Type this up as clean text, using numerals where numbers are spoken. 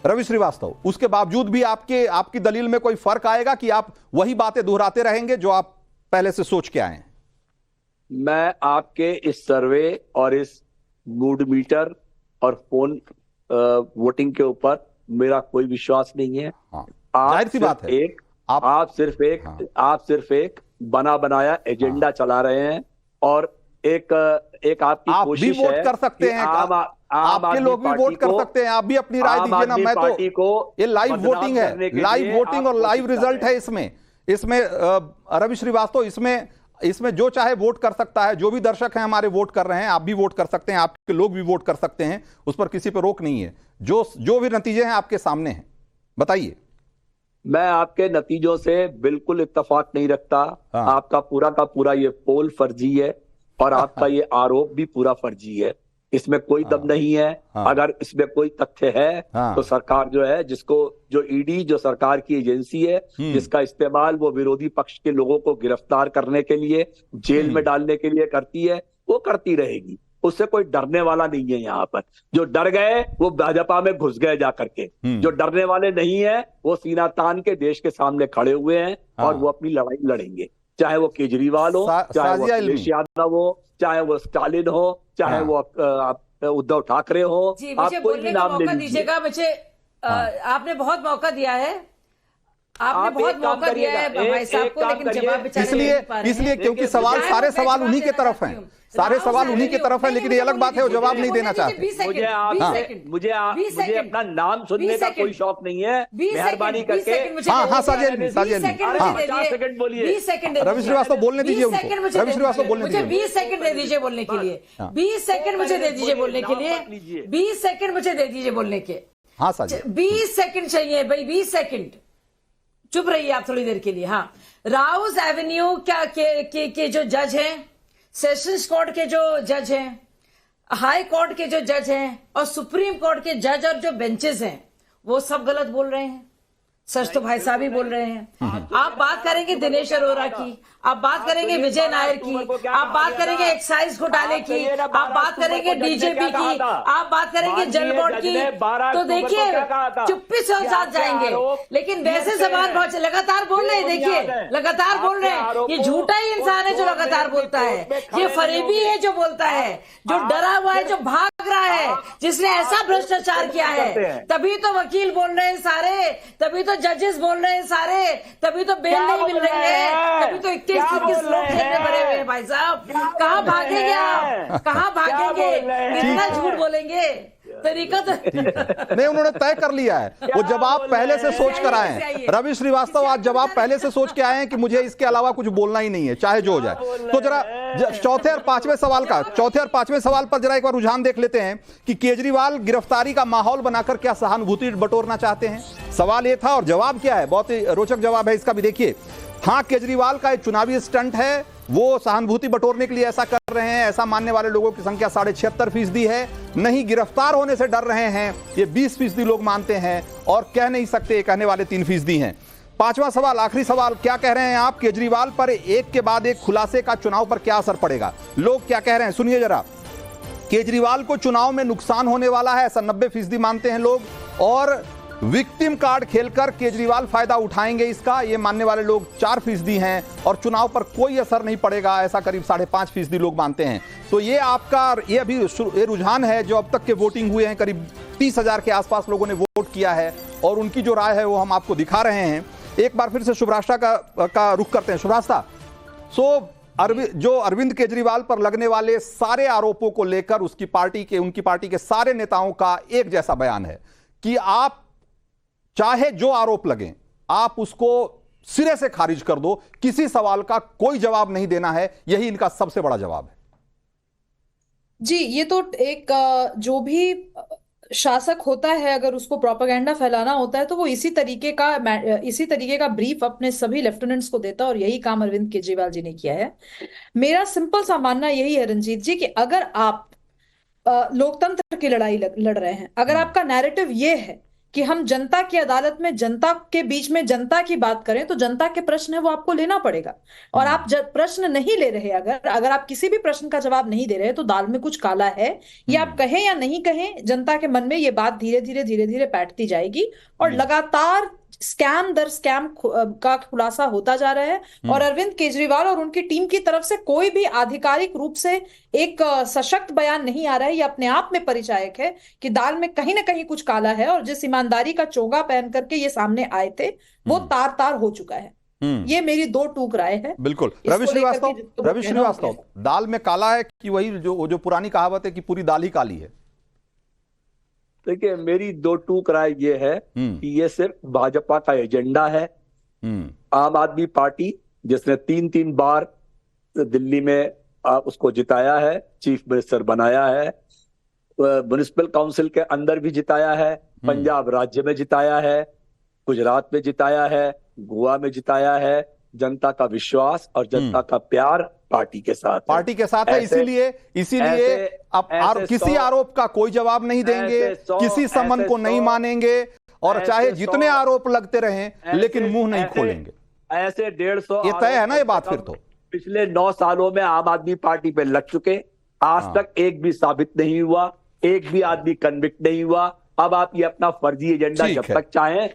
रवि श्रीवास्तव, उसके बावजूद भी आपकी दलील में कोई फर्क आएगा कि आप वही बातें दोहराते रहेंगे जो आप पहले से सोच के आए हैं? मैं आपके इस सर्वे और इस मूड मीटर और फोन वोटिंग के ऊपर मेरा कोई विश्वास नहीं है। हाँ, आप जाहिर सी बात है। आप सिर्फ एक बना बनाया एजेंडा चला रहे हैं और एक आपकी आप कोशिश भी वोट है कर सकते हैं, आपके लोग भी वोट कर सकते हैं, आप भी अपनी राय दीजिए ना। मैं तो ये लाइव वोटिंग है, लाइव वोटिंग और लाइव रिजल्ट है। इसमें रवि श्रीवास्तव इसमें जो चाहे वोट कर सकता है। जो भी दर्शक हैं हमारे वोट कर रहे हैं, आप भी वोट कर सकते हैं, आपके लोग भी वोट कर सकते हैं, उस पर किसी पर रोक नहीं है। जो भी नतीजे हैं आपके सामने हैं, बताइए। मैं आपके नतीजों से बिल्कुल इत्तेफाक नहीं रखता। हाँ। आपका पूरा का पूरा ये पोल फर्जी है और आपका ये आरोप भी पूरा फर्जी है। इसमें कोई दम नहीं है। अगर इसमें कोई तथ्य है तो सरकार जो है, जो ईडी जो सरकार की एजेंसी है, जिसका इस्तेमाल वो विरोधी पक्ष के लोगों को गिरफ्तार करने के लिए, जेल में डालने के लिए करती है, वो करती रहेगी। उससे कोई डरने वाला नहीं है। यहाँ पर जो डर गए वो भाजपा में घुस गए जाकर के। जो डरने वाले नहीं है वो सीना तान के देश के सामने खड़े हुए हैं और वो अपनी लड़ाई लड़ेंगे, चाहे वो केजरीवाल हो, चाहे वो अखिलेश यादव हो, चाहे वो स्टालिन हो, चाहे वो उद्धव ठाकरे हो। आप कोई भी नाम ले लीजिएगा। मुझे आपने बहुत मौका दिया है, आपने बहुत मौका दिया है भाई साहब को, लेकिन जवाब इसलिए क्योंकि सारे सवाल उन्हीं के तरफ हैं, सारे सवाल उन्हीं की तरफ है। लेकिन ये अलग बात है वो जवाब नहीं देना चाहते। मुझे अपना नाम सुनने का कोई शौक नहीं है। मेहरबानी करके रवि श्रीवास्तव बोलने दीजिए उनको। रवि श्रीवास्तव बोलने दीजिए। 20 सेकंड दे दीजिए बोलने के लिए। 20 सेकंड मुझे दे दीजिए बोलने के लिए। 20 सेकंड मुझे दे दीजिए बोलने के। हाँ साजिद, 20 सेकंड चाहिए भाई, 20 सेकंड। चुप रहिए आप थोड़ी देर के लिए। हाँ, राउस एवेन्यू के जो जज हैं, सेशंस कोर्ट के जो जज हैं, हाई कोर्ट के जो जज हैं और सुप्रीम कोर्ट के जज और जो बेंचेस हैं, वो सब गलत बोल रहे हैं। सच तो भाई साहब ही बोल रहे हैं। आप बात करेंगे दिनेश अरोरा की, आप बात करेंगे विजय नायर की, आप बात करेंगे एक्साइज घोटाले की, आप बात करेंगे डीजीपी की, आप बात करेंगे जल बोर्ड की। तो देखिए चुप्पी से साथ जाएंगे, लेकिन वैसे सवाल बहुत लगातार बोल रहे हैं। देखिए लगातार बोल रहे हैं। ये झूठा ही इंसान है जो लगातार बोलता है, ये फरेबी है जो बोलता है, जो डरा हुआ है, जो भाग रहा है, जिसने ऐसा भ्रष्टाचार किया है। तभी तो वकील बोल रहे हैं सारे, तभी तो जजेस बोल रहे हैं सारे, तभी तो बेल नहीं मिल रही है, तभी तो 21 लोग ठेके भरे हुए हैं। भाई साहब कहाँ भागेंगे आप, कहाँ भागेंगे? कितना झूठ बोलेंगे? तरीका तो नहीं, उन्होंने तय कर लिया है। वो जवाब पहले से सोच कर आए हैं। रवि श्रीवास्तव आज जवाब पहले से सोच के आए हैं कि मुझे इसके अलावा कुछ बोलना ही नहीं है, चाहे जो हो जाए। तो जरा चौथे और पांचवें सवाल पर जरा एक बार रुझान देख लेते हैं कि केजरीवाल गिरफ्तारी का माहौल बनाकर क्या सहानुभूति बटोरना चाहते हैं। सवाल ये था और जवाब क्या है, बहुत ही रोचक जवाब है इसका भी। देखिए, हाँ, केजरीवाल का एक चुनावी स्टंट है, वो सहानुभूति बटोरने के लिए ऐसा कर रहे हैं। ऐसा मानने वाले लोगों की संख्या 76% है। नहीं गिरफ्तार होने से डर रहे हैं, ये 20% लोग मानते हैं और कह नहीं सकते, कहने वाले 3% हैं। पांचवा सवाल, आखिरी सवाल, क्या कह रहे हैं आप? केजरीवाल पर एक के बाद एक खुलासे का चुनाव पर क्या असर पड़ेगा? लोग क्या कह रहे हैं सुनिए जरा। केजरीवाल को चुनाव में नुकसान होने वाला है, ऐसा 90% मानते हैं लोग, और विक्टिम कार्ड खेलकर केजरीवाल फायदा उठाएंगे इसका, ये मानने वाले लोग 4% हैं, और चुनाव पर कोई असर नहीं पड़ेगा, ऐसा करीब 5.5% लोग मानते हैं। तो ये आपका ये अभी ये रुझान है जो अब तक के वोटिंग हुए हैं। करीब 30,000 के आसपास लोगों ने वोट किया है और उनकी जो राय है वो हम आपको दिखा रहे हैं। एक बार फिर से शुभराष्ट्र का रुख करते हैं। शुभराष्ट्र, जो अरविंद केजरीवाल पर लगने वाले सारे आरोपों को लेकर उनकी पार्टी के सारे नेताओं का एक जैसा बयान है कि आप चाहे जो आरोप लगे आप उसको सिरे से खारिज कर दो, किसी सवाल का कोई जवाब नहीं देना है, यही इनका सबसे बड़ा जवाब है। जी, ये तो एक जो भी शासक होता है, अगर उसको प्रोपेगेंडा फैलाना होता है तो वो इसी तरीके का ब्रीफ अपने सभी लेफ्टिनेंट्स को देता है, और यही काम अरविंद केजरीवाल जी ने किया है। मेरा सिंपल सा मानना यही है रंजीत जी, कि अगर आप लोकतंत्र की लड़ाई लड़ रहे हैं, अगर आपका नैरेटिव ये है कि हम जनता की अदालत में जनता के बीच में जनता की बात करें, तो जनता के प्रश्न है वो आपको लेना पड़ेगा। और आप प्रश्न नहीं ले रहे, अगर आप किसी भी प्रश्न का जवाब नहीं दे रहे, तो दाल में कुछ काला है। ये आप कहें या नहीं कहें, जनता के मन में ये बात धीरे धीरे बैठती जाएगी और लगातार स्कैम दर स्कैम का खुलासा होता जा रहा है। और अरविंद केजरीवाल और उनकी टीम की तरफ से कोई भी आधिकारिक रूप से एक सशक्त बयान नहीं आ रहा है। ये अपने आप में परिचायक है कि दाल में कहीं ना कहीं कुछ काला है, और जिस ईमानदारी का चोगा पहन करके ये सामने आए थे वो तार तार हो चुका है। ये मेरी दो टूक राय है। बिल्कुल। रवि श्रीवास्तव, दाल में काला है कि वही जो पुरानी कहावत है कि पूरी दाल ही काली है? देखिए, मेरी दो टूक राय ये है कि ये सिर्फ भाजपा का एजेंडा है। आम आदमी पार्टी जिसने 3-3 बार दिल्ली में उसको जिताया है, चीफ मिनिस्टर बनाया है, म्युनिसिपल काउंसिल के अंदर भी जिताया है, पंजाब राज्य में जिताया है, गुजरात में जिताया है, गोवा में जिताया है। जनता का विश्वास और जनता का प्यार पार्टी के साथ है। इसीलिए अब किसी आरोप का कोई जवाब नहीं देंगे, किसी समन को नहीं मानेंगे, और चाहे जितने आरोप लगते रहें लेकिन मुंह नहीं खोलेंगे। ऐसे 150 ये तय है ना ये बात? फिर तो पिछले 9 सालों में आम आदमी पार्टी पे लग चुके, आज तक एक भी साबित नहीं हुआ, एक भी आदमी कन्विक्ट नहीं हुआ। अब आप ये अपना फर्जी एजेंडा जब तक चाहें